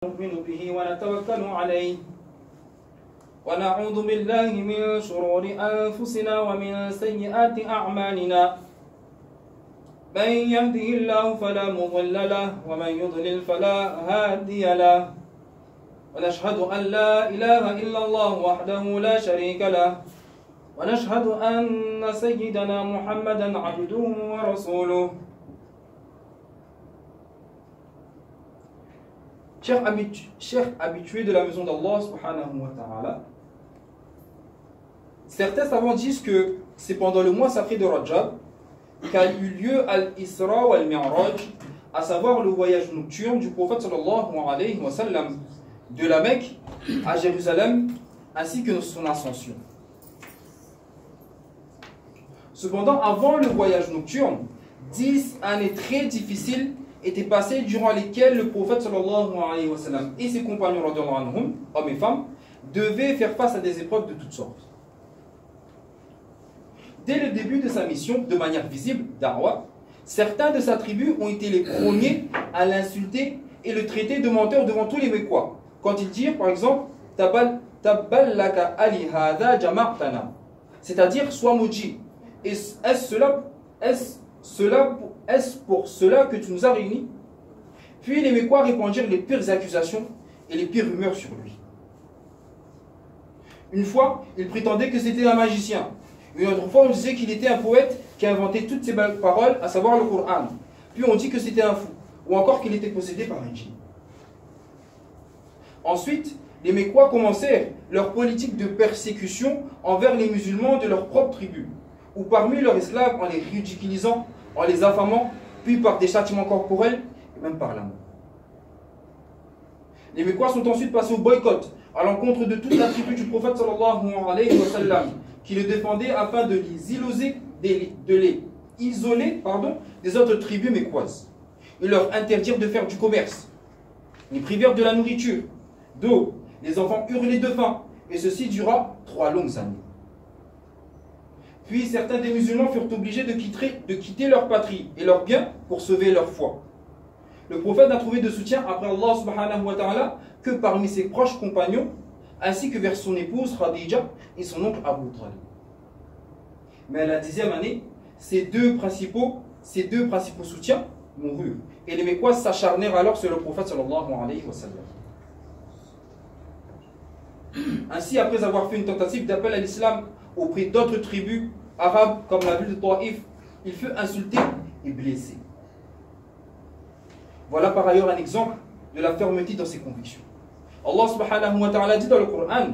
نؤمن به ونتوكل عليه ونعوذ بالله من شرور أنفسنا ومن سيئات أعمالنا من يهده الله فلا مضل له ومن يضلل فلا هادي له ونشهد أن لا إله إلا الله وحده لا شريك له ونشهد أن سيدنا محمدا عبده ورسوله. Chers habitués de la maison d'Allah subhanahu wa ta'ala, certains savants disent que c'est pendant le mois sacré de Rajab qu'a eu lieu Al-Isra ou Al-Mi'raj, à savoir le voyage nocturne du prophète sallallahu alayhi wa sallam de la Mecque à Jérusalem ainsi que son ascension. Cependant, avant le voyage nocturne, 10 années très difficiles étaient passées durant lesquelles le prophète sallallahu alayhi wa sallam et ses compagnons radhiyallahu anhum, hommes et femmes, devaient faire face à des épreuves de toutes sortes. Dès le début de sa mission, de manière visible, Da'wa, certains de sa tribu ont été les premiers à l'insulter et le traiter de menteur devant tous les Mécois. Quand ils dirent, par exemple, Tabballaka ali hadha jama'tana, c'est-à-dire sois maudit. Est-ce pour cela que tu nous as réunis? Puis les Mécois répandirent les pires accusations et les pires rumeurs sur lui. Une fois, ils prétendaient que c'était un magicien. Une autre fois, on disait qu'il était un poète qui a inventé toutes ces belles paroles, à savoir le Coran. Puis on dit que c'était un fou, ou encore qu'il était possédé par un djinn. Ensuite, les Mécois commencèrent leur politique de persécution envers les musulmans de leur propre tribu, ou parmi leurs esclaves en les ridiculisant, en les affamant, puis par des châtiments corporels, et même par la mort. Les Mécois sont ensuite passés au boycott, à l'encontre de toute la tribu du prophète sallallahu alayhi wa sallam, qui le défendait afin de les isoler des autres tribus mécoises. Ils leur interdirent de faire du commerce. Ils privèrent de la nourriture, d'eau. Les enfants hurlaient de faim, et ceci dura 3 longues années. Puis certains des musulmans furent obligés de quitter leur patrie et leurs biens pour sauver leur foi. Le prophète n'a trouvé de soutien après Allah subhanahu wa ta'ala que parmi ses proches compagnons, ainsi que vers son épouse Khadija et son oncle Abu Talib. Mais à la 10e année, ces deux principaux soutiens moururent. Et les Mécois s'acharnèrent alors sur le prophète sallallahu alayhi wa sallam. Ainsi, après avoir fait une tentative d'appel à l'islam auprès d'autres tribus arabes comme la ville de Taïf, il fut insulté et blessé. Voilà par ailleurs un exemple de la fermeté dans ses convictions. Allah subhanahu wa ta'ala dit dans le Coran: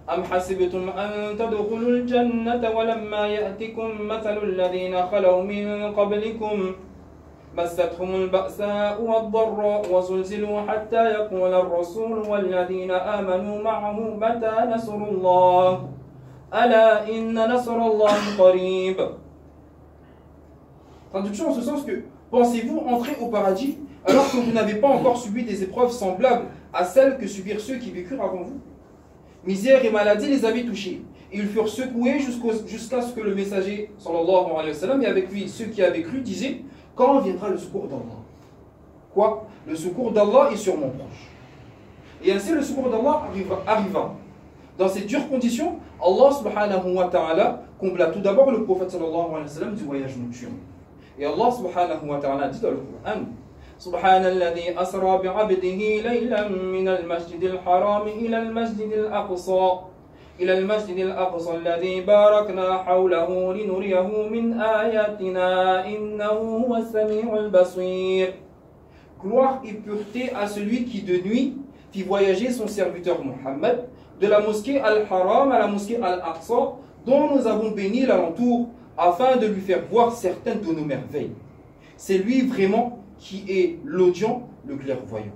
Am hasibtum an tadkhulul jannata wa lamma ya'tikum mathalul ladhina khalaw min qablikum massatuhumul ba'sa'u wad-dharra'u wa zulzilu hatta yaqula ar-rasul wal ladhina amanu ma'ahu mata nasrullah ala inna nasrallahi qarib. Traduction en ce sens que pensez-vous entrer au paradis alors que vous n'avez pas encore subi des épreuves semblables à celles que subirent ceux qui vécurent avant vous? Misère et maladie les avaient touchés. Et ils furent secoués jusqu'à ce que le messager, sallallahu alayhi wa sallam, et avec lui ceux qui avaient cru, disaient: quand viendra le secours d'Allah? Quoi? Le secours d'Allah est sûrement proche. Et ainsi le secours d'Allah arriva. Dans ces dures conditions, Allah subhanahu wa ta'ala combla tout d'abord le prophète sallallahu alayhi wa sallam du voyage nocturne. Et Allah subhanahu wa ta'ala dit dans le Coran: سبحان الذي أسرى بعبده ليلا من المسجد الحرام إلى المسجد الأقصى الذي باركنا حوله لنريه من آياتنا إنه هو السميع البصير. Gloire et pureté à celui qui de nuit fit voyager son serviteur Mohammed de la mosquée Al-Haram à la mosquée Al-Aqsa, dont nous avons béni l'alentour afin de lui faire voir certaines de nos merveilles. C'est lui vraiment qui est l'audient, le clairvoyant.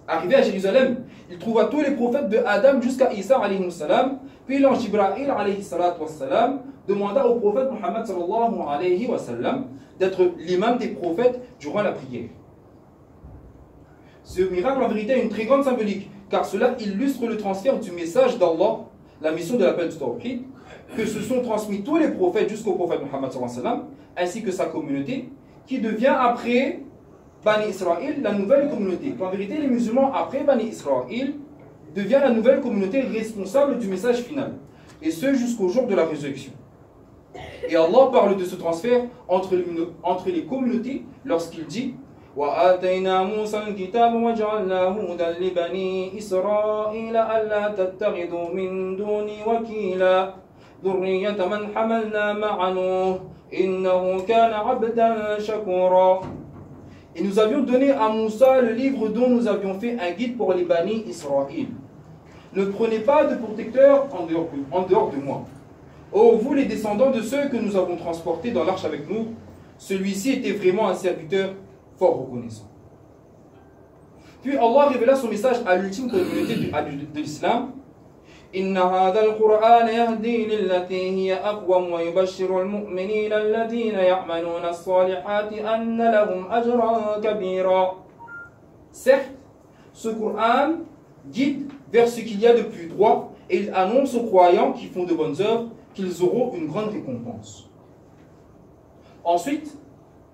Arrivé à Jérusalem, il trouva tous les prophètes de Adam jusqu'à Isa alayhi salam. Puis l'ange Jibril alayhi salam demanda au prophète Muhammad sallallahu alayhi wa sallam d'être l'imam des prophètes durant la prière. Ce miracle en vérité a une très grande symbolique, car cela illustre le transfert du message d'Allah, la mission de l'appel du Tawhid, que se sont transmis tous les prophètes jusqu'au prophète Muhammad sallallahu alayhi wa sallam, ainsi que sa communauté, qui devient après Bani Israël, la nouvelle communauté. En vérité, les musulmans, après Bani Israël, deviennent la nouvelle communauté responsable du message final. Et ce, jusqu'au jour de la résurrection. Et Allah parle de ce transfert entre les communautés lorsqu'il dit وَآتَيْنَا مُوسَى الْكِتَابَ وَجَعَلْنَاهُ هُدًى لِبَنِي إِسْرَائِيلَ أَلَّا تَتَّخِذُوا مِن دُونِي وَكِيلًا ذُرِّيَّةَ مَنْ حَمَلْنَا مَعَ نُوحٍ إِنَّهُ كَانَ عَبْدًا شَكُورًا. Et nous avions donné à Moussa le livre dont nous avions fait un guide pour les Bani Israël. Ne prenez pas de protecteur en dehors de moi. Ô vous les descendants de ceux que nous avons transportés dans l'arche avec nous, celui-ci était vraiment un serviteur fort reconnaissant. Puis Allah révéla son message à l'ultime communauté de l'islam. إن هذا القرآن يهدي للتي هي أقوم ويبشر المؤمنين الذين يعملون الصالحات أن لهم أجرا كبيرا. Certes, ce Coran guide vers ce qu'il y a de plus droit et il annonce aux croyants qui font de bonnes œuvres qu'ils auront une grande récompense. Ensuite,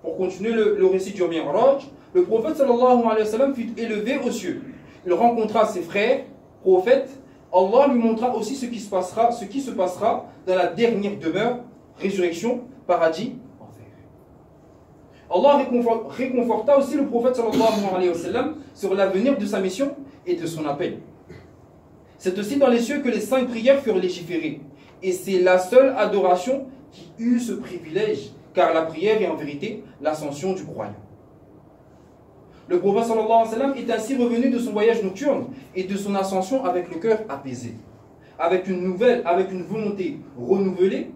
pour continuer le récit du Mi'raj, le prophète sallallahu alayhi wa sallam fut élevé aux cieux. Il rencontra ses frères, prophètes. Allah lui montra aussi ce qui se passera dans la dernière demeure, résurrection, paradis, enfer. Allah réconforta aussi le prophète sallallahu alayhi wa sallam sur l'avenir de sa mission et de son appel. C'est aussi dans les cieux que les 5 prières furent légiférées. Et c'est la seule adoration qui eut ce privilège, car la prière est en vérité l'ascension du croyant. Le prophète sallallahu alayhi wa sallam est ainsi revenu de son voyage nocturne et de son ascension avec le cœur apaisé, avec une volonté renouvelée,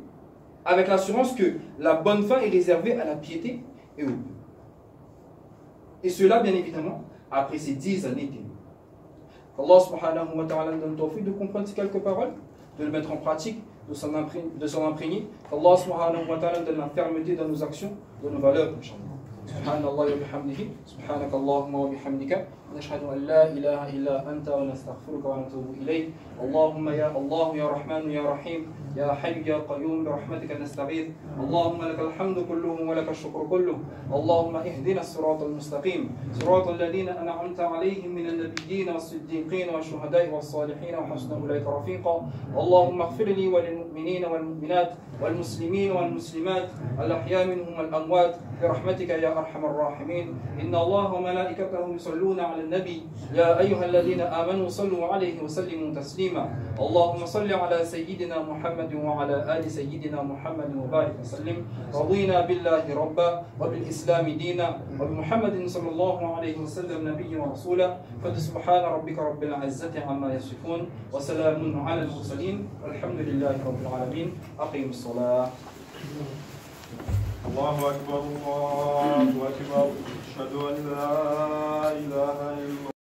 avec l'assurance que la bonne fin est réservée à la piété et au bien. Et cela, bien évidemment, après ces 10 années ténues. Allah subhanahu wa ta'ala nous donne le tawfiq de comprendre ces quelques paroles, de le mettre en pratique, de s'en imprégner. Allah subhanahu wa ta'ala donne la fermeté dans nos actions, dans nos valeurs, inshallah. سبحان الله وبحمده سبحانك اللهم وبحمدك نشهد أن لا إله إلا أنت ونستغفرك ونتوب إليك اللهم يا رحمن يا رحيم يا حي يا قيوم برحمتك نستغيث اللهم لك الحمد كله ولك الشكر كله اللهم اهدنا الصراط المستقيم صراط الذين أنعمت عليهم من النبيين والصديقين والشهداء والصالحين وحسن أولئك رفيقا اللهم اغفر لي وللمؤمنين والمؤمنات والمسلمين والمسلمات الأحياء منهم والأموات برحمتك يا أرحم الراحمين إن الله وملائكته يصلون على النبي يا أيها الذين آمنوا صلوا عليه وسلموا تسليما اللهم صل على سيدنا محمد وعلى آل سيدنا محمد وبارك وسلم رضينا بالله ربا وبالإسلام دينا وبمحمد صلى الله عليه وسلم نبيا ورسولا فسبحان ربك رب العزة عما يصفون وسلام على المرسلين والحمد لله رب العالمين أقيموا الصلاة. الله أكبر الله أكبر أشهد أن لا إله إلا